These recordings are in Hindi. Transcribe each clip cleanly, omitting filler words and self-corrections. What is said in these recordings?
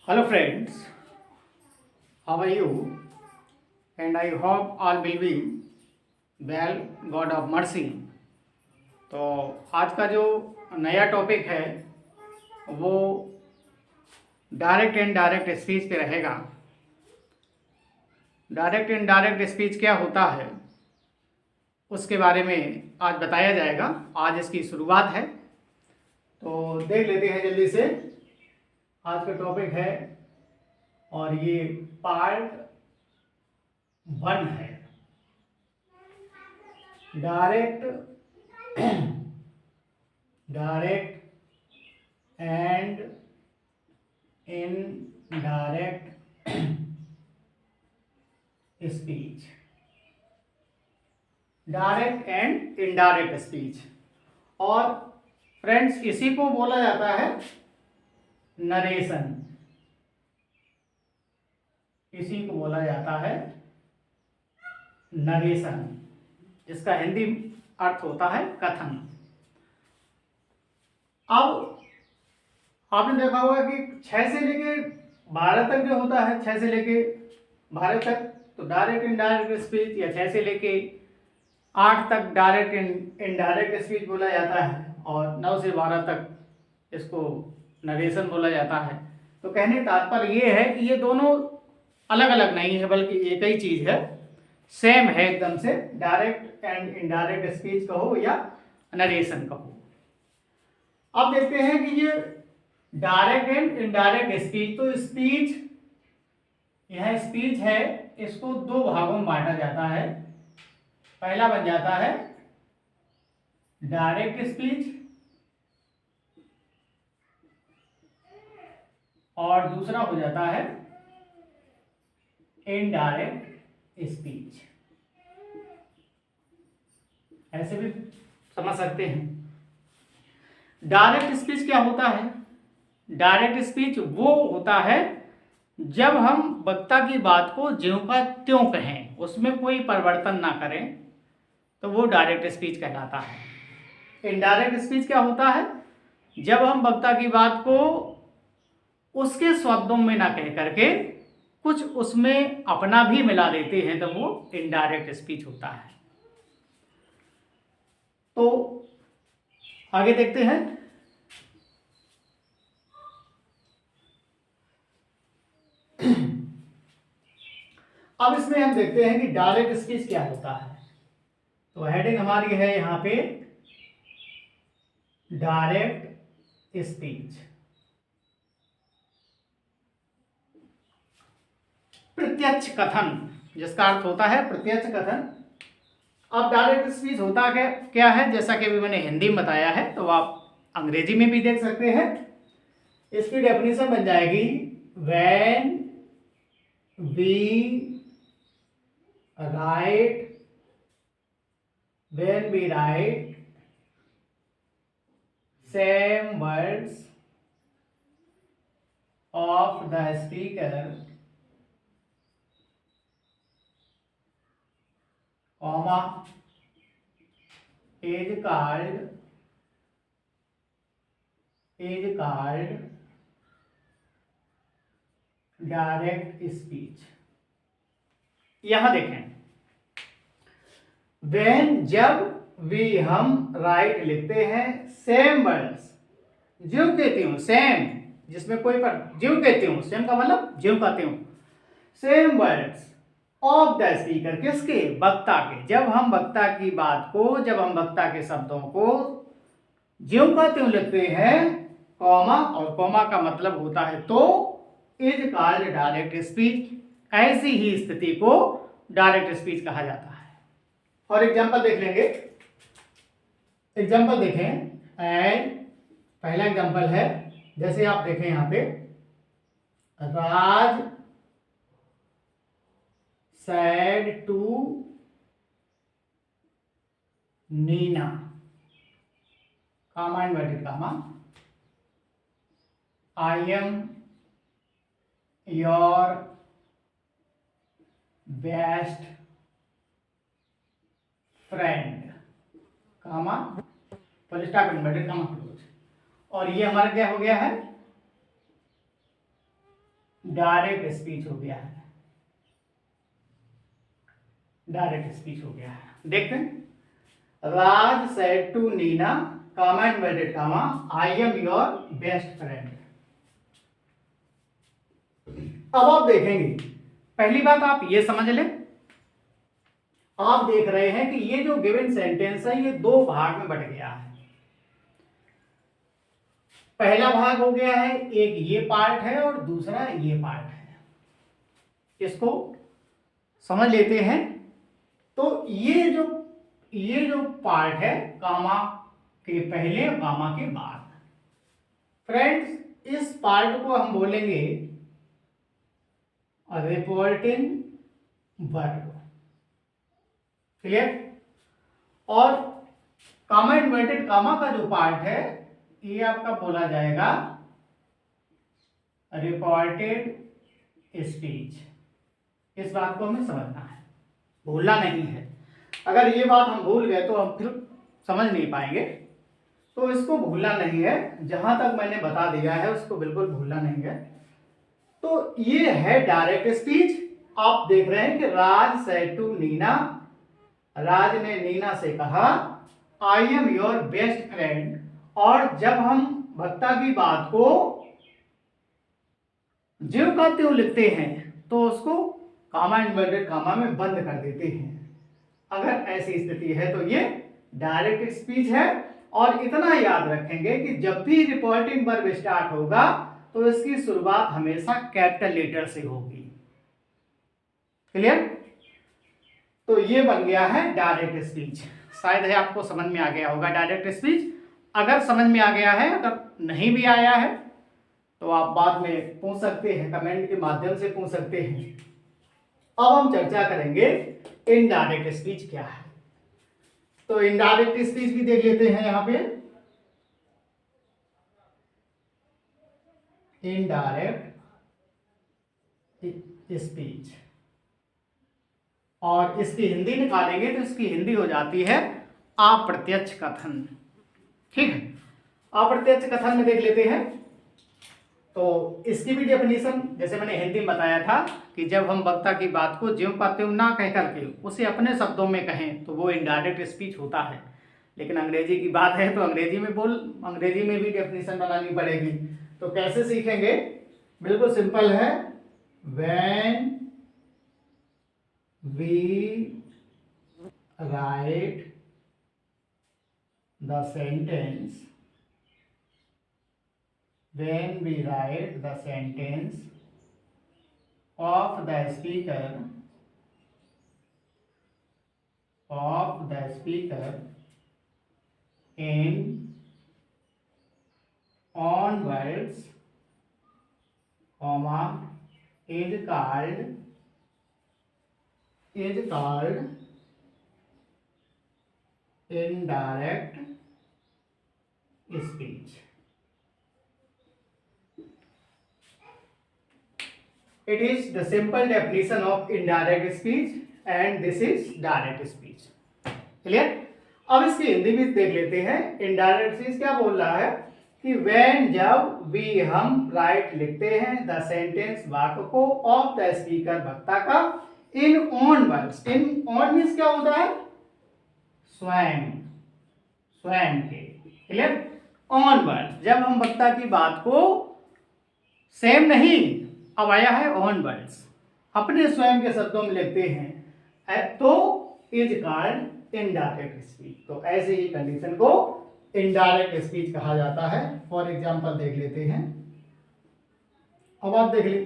Hello friends, how are you? And I hope all will be well, God of mercy. तो आज का जो नया टॉपिक है वो डायरेक्ट एंड डायरेक्ट स्पीच पे रहेगा। डायरेक्ट एंड डायरेक्ट स्पीच क्या होता है उसके बारे में आज बताया जाएगा। आज इसकी शुरुआत है, तो देख लेते हैं जल्दी से। आज का टॉपिक है और ये पार्ट 1 है। Direct and indirect speech. Direct and indirect speech, और फ्रेंड्स इसी को बोला जाता है नरेशन। इसी को बोला जाता है नरेशन, जिसका हिंदी अर्थ होता है कथन। अब आपने देखा होगा कि 6 से लेके 12 तक जो होता है, 6 से लेके 12 तक तो डायरेक्ट इनडायरेक्ट स्पीच, या 6 से लेके 8 तक डायरेक्ट इनडायरेक्ट स्पीच बोला जाता है, और 9 से 12 तक इसको नरेशन बोला जाता है। तो कहने तात्पर्य ये है कि ये दोनों अलग अलग नहीं है, बल्कि एक ही चीज है, सेम है एकदम से। डायरेक्ट एंड इनडायरेक्ट स्पीच कहो या नरेशन कहो। अब देखते हैं कि ये डायरेक्ट एंड इनडायरेक्ट स्पीच, तो स्पीच, यह स्पीच है, इसको 2 भागों में बांटा जाता है। पहला बन जाता है डायरेक्ट स्पीच और दूसरा हो जाता है इनडायरेक्ट स्पीच। ऐसे भी समझ सकते हैं। डायरेक्ट स्पीच क्या होता है? डायरेक्ट स्पीच वो होता है जब हम वक्ता की बात को ज्यों का त्यों कहें, उसमें कोई परिवर्तन ना करें, तो वो डायरेक्ट स्पीच कहलाता है। इनडायरेक्ट स्पीच क्या होता है? जब हम वक्ता की बात को उसके शब्दों में ना कह करके कुछ उसमें अपना भी मिला देते हैं, तो वो इनडायरेक्ट स्पीच होता है। तो आगे देखते हैं। अब इसमें हम देखते हैं कि डायरेक्ट स्पीच क्या होता है। तो हेडिंग हमारी है यहां पे डायरेक्ट स्पीच। प्रत्यक्ष कथन, जिसका अर्थ होता है प्रत्यक्ष कथन। अब डायरेक्ट स्पीच होता क्या है, जैसा कि अभी मैंने हिंदी में बताया है, तो आप अंग्रेजी में भी देख सकते हैं। इसकी डेफिनेशन बन जाएगी when we write same words of the speaker, comma, is called direct speech. यहां देखें, व्हेन, जब, वी, हम, राइट लिखते हैं, सेम वर्ड्स, ज्यों के त्यों, सेम जिसमें कोई पर, ज्यों के त्यों, सेम का मतलब ज्यों का त्यों, same words of the speaker, किसके? वक्ता के। जब हम वक्ता की बात को, जब हम वक्ता के शब्दों को ज्यों का त्यों लिखते हैं, कॉमा, और कॉमा का मतलब होता है तो, इज कॉल्ड डायरेक्ट स्पीच। ऐसी ही स्थिति को डायरेक्ट स्पीच कहा जाता है। और एग्जांपल देख लेंगे। एग्जांपल देखें, एंड पहला एग्जांपल है, जैसे आप देखें यहां पे, Raj said to Neena, comma inverted comma, I am your best friend, comma, full stop inverted comma close. और ये हमारा क्या हो गया है? डायरेक्ट स्पीच हो गया है, डायरेक्ट स्पीच हो गया है। देखते हैं, Raj said to Nina comma inverted comma I am your best friend. अब आप देखेंगे, पहली बात आप ये समझ लें, आप देख रहे हैं कि ये जो गिवन सेंटेंस है ये दो भाग में बट गया है। पहला भाग हो गया है, एक ये पार्ट है और दूसरा ये पार्ट है। इसको समझ लेते हैं। तो ये जो पार्ट है कामा के पहले और कामा के बाद, फ्रेंड्स इस पार्ट को हम बोलेंगे रिपोर्टिंग वर्ब। क्लियर? और कामा इन्वर्टेड कामा का जो पार्ट है ये आपका बोला जाएगा रिपोर्टेड स्पीच। इस बात को हमें समझना है, भूलना नहीं है। अगर ये बात हम भूल गए तो हम फिर समझ नहीं पाएंगे, तो इसको भूलना नहीं है। जहां तक मैंने बता दिया है उसको बिल्कुल भूलना नहीं है। तो ये है डायरेक्ट स्पीच। आप देख रहे हैं कि राज सेड टू नीना, राज ने नीना से कहा आई एम योर बेस्ट फ्रेंड। और जब हम वक्ता की बात को ज्यों का त्यों लिखते हैं तो उसको कामा इन्वर्टेड कामा में बंद कर देते हैं। अगर ऐसी स्थिति है तो ये डायरेक्ट स्पीच है। और इतना याद रखेंगे कि जब भी रिपोर्टिंग वर्ब स्टार्ट होगा तो इसकी शुरुआत हमेशा कैपिटल लेटर से होगी। क्लियर? तो ये बन गया है डायरेक्ट स्पीच। शायद है आपको समझ में आ गया होगा डायरेक्ट स्पीच। अगर समझ में आ गया है, अगर नहीं भी आया है तो आप बाद में पूछ सकते हैं, कमेंट के माध्यम से पूछ सकते हैं। अब हम चर्चा करेंगे इनडायरेक्ट स्पीच क्या है। तो इनडायरेक्ट स्पीच भी देख लेते हैं यहां पे। इनडायरेक्ट स्पीच, और इसकी हिंदी निकालेंगे तो इसकी हिंदी हो जाती है अप्रत्यक्ष कथन। ठीक है, अप्रत्यक्ष कथन में देख लेते हैं। तो इसकी भी डेफिनेशन जैसे मैंने हिंदी में बताया था कि जब हम वक्ता की बात को ज्यों का त्यों ना कह करके उसे अपने शब्दों में कहें तो वो इनडायरेक्ट स्पीच होता है। लेकिन अंग्रेजी की बात है तो अंग्रेजी में भी डेफिनेशन बनानी पड़ेगी। तो कैसे सीखेंगे? बिल्कुल सिंपल है। When we write the sentence when we write the sentence of the speaker in on words comma is called indirect speech. It is the simple definition of indirect speech and this is direct speech. Clear? अब इसकी हिंदी भी देख लेते हैं। इनडायरेक्ट स्पीच क्या बोल रहा है कि when जब वी हम राइट लिखते हैं द सेंटेंस वाक्य को ऑफ द स्पीकर वक्ता का in on words. In on means क्या होता है? स्वयं के। क्लियर? ऑन वर्ड, जब हम वक्ता की बात को सेम नहीं, अब आया है ऑन वर्ड्स, अपने स्वयं के शब्दों में लिखते हैं तो इज कॉल्ड इनडायरेक्ट स्पीच। तो ऐसे ही कंडीशन को इनडायरेक्ट स्पीच कहा जाता है। फॉर एग्जांपल देख लेते हैं। अब आप देख ले,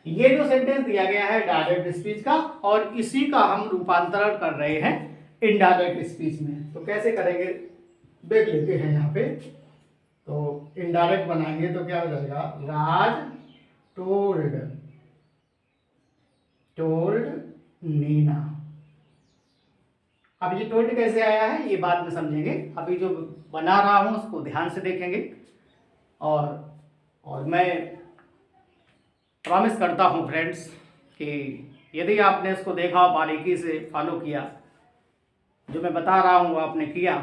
ये जो सेंटेंस दिया गया है डायरेक्ट स्पीच का, और इसी का हम रूपांतरण कर रहे हैं इनडायरेक्ट स्पीच में। तो कैसे करेंगे देख लेते हैं यहाँ पे। तो इनडायरेक्ट बनाएंगे तो क्या हो जाएगा? राज टोल्ड नीना। अब ये टोल्ड कैसे आया है ये बाद में समझेंगे। अभी जो बना रहा हूं उसको ध्यान से देखेंगे। और मैं प्रॉमिस करता हूं फ्रेंड्स कि यदि आपने इसको देखा, बारीकी से फॉलो किया, जो मैं बता रहा हूं वो आपने किया,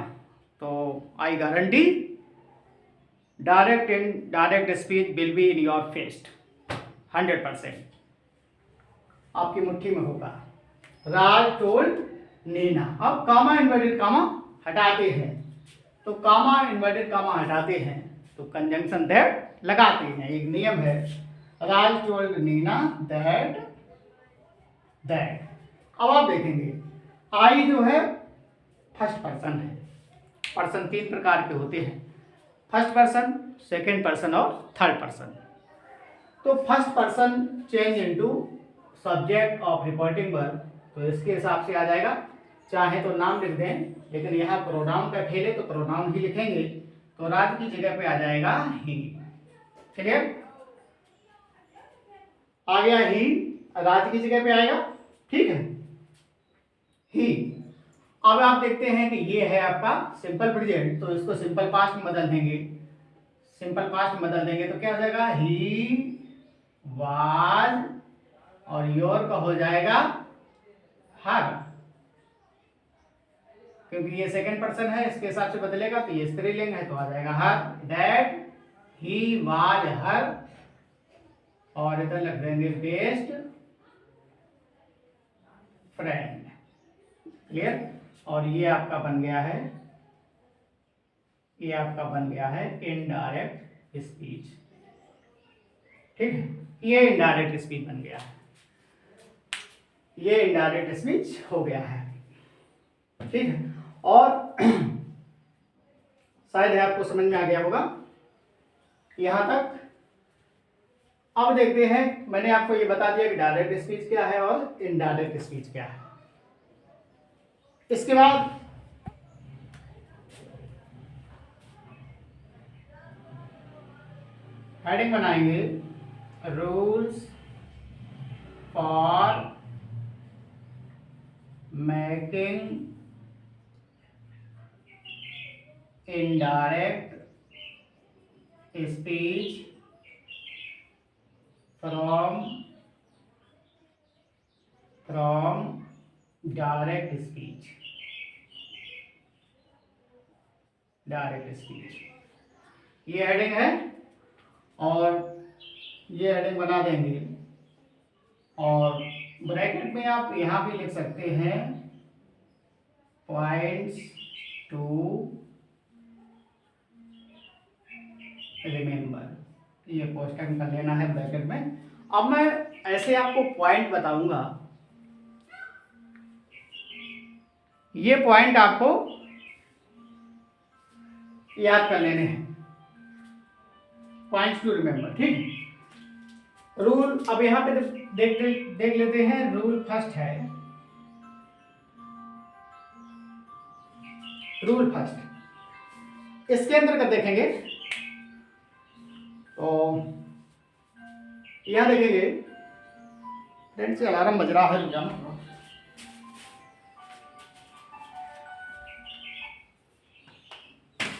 तो I guarantee direct speech will be in your fest. 100% आपकी मुट्ठी में होगा। राज टोल्ड नीना। अब कामा इन्वर्टेड कामा हटाते हैं, तो कामा इन्वर्टेड कामा हटाते हैं तो कंजंक्शन दैट लगाते हैं, एक नियम है। राज टोल्ड नीना दैट दैट। अब आप देखेंगे आई जो है फर्स्ट पर्सन है। पर्सन 3 प्रकार के होते हैं, फर्स्ट पर्सन, सेकेंड पर्सन और थर्ड पर्सन। तो first person change into subject of reporting verb, तो इसके हिसाब से आ जाएगा। चाहे तो नाम लिख दें, लेकिन यहाँ प्रोनाउन का खेल है तो प्रोनाउन ही लिखेंगे, तो राज की जगह पे आ जाएगा ही। क्लियर? आ गया ही, राज की जगह पे आएगा, ठीक है, ही। अब आप देखते हैं कि ये है आपका सिंपल प्रेजेंट, तो इसको सिंपल पास्ट में बदल देंगे। सिंपल पास्ट में बदल देंगे तो क्या हो जाएगा, ही वाज, और योर का हो जाएगा हर, क्योंकि ये सेकंड पर्सन है, इसके हिसाब से बदलेगा तो ये स्त्रीलिंग है तो आ जाएगा हर। दैट ही वाज हर, और इधर लग देंगे बेस्ट फ्रेंड। क्लियर? और ये आपका बन गया है, ये आपका बन गया है इनडायरेक्ट स्पीच। ठीक है, ये इनडायरेक्ट स्पीच बन गया है, ये इनडायरेक्ट स्पीच हो गया है। ठीक है, और शायद आपको समझ में आ गया होगा यहां तक। अब देखते हैं, मैंने आपको ये बता दिया कि डायरेक्ट स्पीच क्या है और इनडायरेक्ट स्पीच क्या है। इसके बाद हेडिंग बनाएंगे, rules for making indirect speech from direct speech. Direct speech ये हेडिंग है, और ये हेडिंग बना देंगे, और ब्रैकेट में आप यहां भी लिख सकते हैं पॉइंट्स टू रिमेंबर, ये क्वेश्चन कर लेना है ब्रैकेट में। अब मैं ऐसे आपको पॉइंट बताऊंगा, ये पॉइंट आपको याद कर लेने हैं, पॉइंट्स टू रिमेंबर। ठीक, रूल अब यहां पे देख लेते हैं। रूल फर्स्ट है, रूल फर्स्ट, इसके अंदर का देखेंगे तो यहां देखेंगे, फ्रेंड से अलार्म बज रहा है, रुक जाना,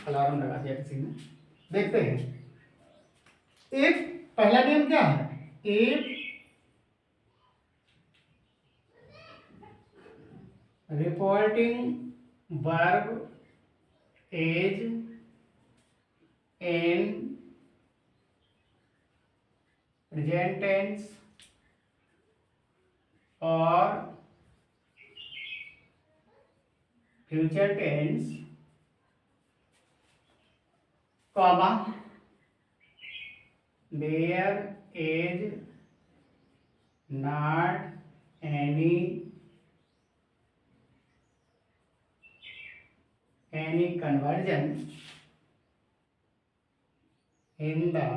अलार्म लगा दिया किसी ने। देखते हैं, एक पहला नियम क्या है, if reporting verb is in present tense और future tense, comma there is not any conversion in the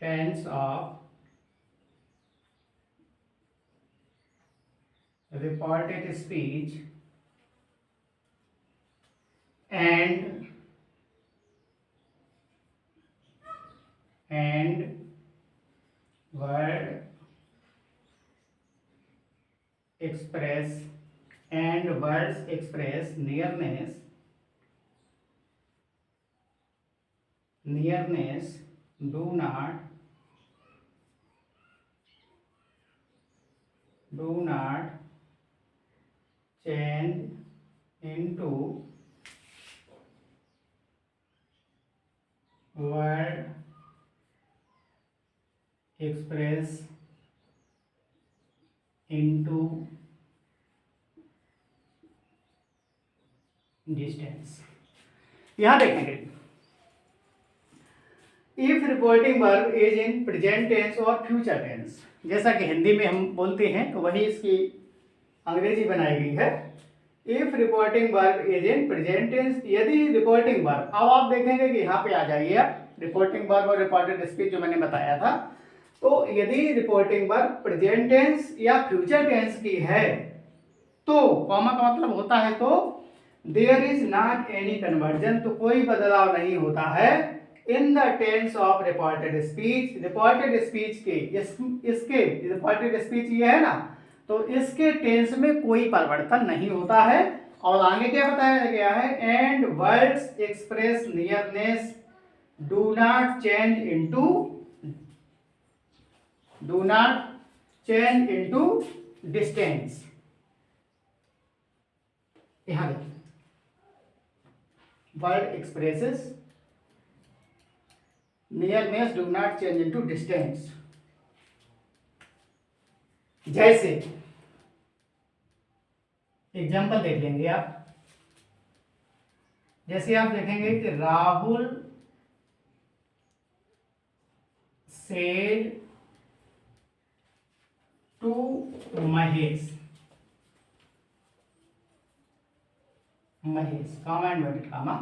tense of reported speech and word express and words express nearness do not change into word express into distance. यहां देखेंगे if reporting verb is in present tense और फ्यूचर टेंस, जैसा कि हिंदी में हम बोलते हैं तो वही इसकी अंग्रेजी बनाई गई है। If reporting verb is in present tense, यदि रिपोर्टिंग वर्ब, अब आप देखेंगे कि यहाँ पे आ जाइए आप, रिपोर्टिंग वर्ब और रिपोर्टेड स्पीच जो मैंने बताया था, तो यदि रिपोर्टिंग वर्ब प्रेजेंट टेंस या फ्यूचर टेंस की है तो कॉमा का मतलब होता है तो there is not any conversion, तो कोई बदलाव नहीं होता है in the tense of reported speech, reported speech के इसके रिपोर्टेड स्पीच ये है ना, तो इसके टेंस में कोई परिवर्तन नहीं होता है। और आगे क्या बताया गया है, and words express nearness do not change into distance. यहां देखिए word expresses nearness do not change into distance. जैसे एग्जाम्पल देख लेंगे आप, जैसे आप देखेंगे कि Rahul said to Mahesh, comma inverted comma,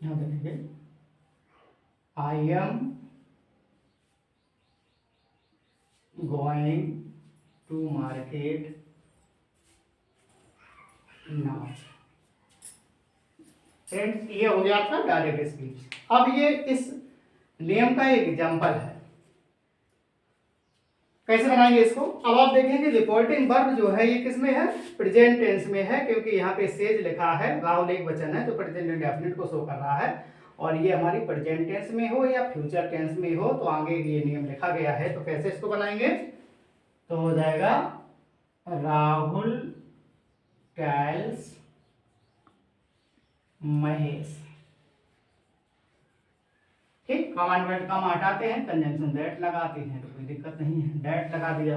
यहां देखेंगे I am going to market now. Friends ये हो गया आपका डायरेक्ट स्पीच। अब ये इस नियम का एक एग्जांपल है, कैसे बनाएंगे इसको। अब आप देखेंगे रिपोर्टिंग वर्ब जो है ये किस में है, प्रेजेंट टेंस में है, क्योंकि यहाँ पे सेज लिखा है, राहुल एक वचन है तो प्रेजेंट इंडेफिनिट को शो कर रहा है, और ये हमारी प्रेजेंट टेंस में हो या फ्यूचर टेंस में हो तो आगे ये नियम लिखा गया है। तो कैसे इसको बनाएंगे, तो हो जाएगा राहुल टेल्स महेश, ठीक, कमांड वर्ड कम हटाते हैं, कंजंक्शन दैट लगाते हैं तो कोई दिक्कत नहीं है, दैट लगा दिया।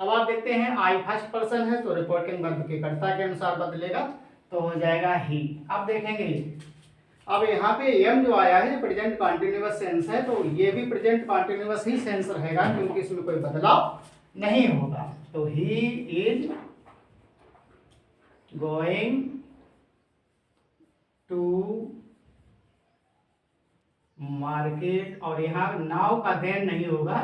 अब आप देखते हैं आई फर्स्ट पर्सन है तो रिपोर्टिंग वर्ब के कर्ता के अनुसार बदलेगा तो हो जाएगा ही। अब देखेंगे अब यहाँ पे एम जो आया है प्रेजेंट कॉन्टिन्यूअस सेंस है, तो ये भी प्रेजेंट कॉन्टिन्यूअस ही सेंस रहेगा क्योंकि इसमें कोई बदलाव नहीं होगा। तो he is going to market, और यहाँ नाउ का देन नहीं होगा,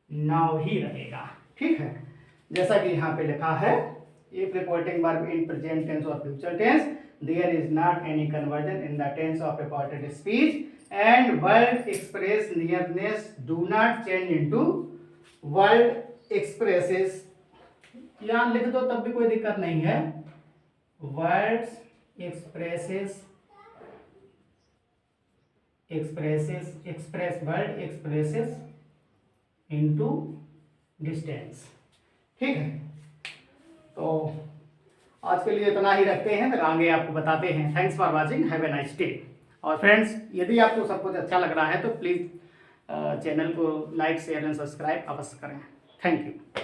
नाउ ही रहेगा, ठीक है, जैसा कि यहाँ पे लिखा है if reporting verb in present tense और future tense there is not any conversion in the tense of reported speech and word express nearness do not change into word expresses, यहाँ लिख दो तब भी कोई दिक्कत नहीं है, words expresses word expresses into distance, ठीक है। तो आज के लिए इतना ही रखते हैं, फिर आगे आपको बताते हैं। Thanks for watching, have a nice day. और फ्रेंड्स यदि आपको सब कुछ अच्छा लग रहा है तो प्लीज़ चैनल को लाइक शेयर एंड सब्सक्राइब अवश्य करें। Thank you.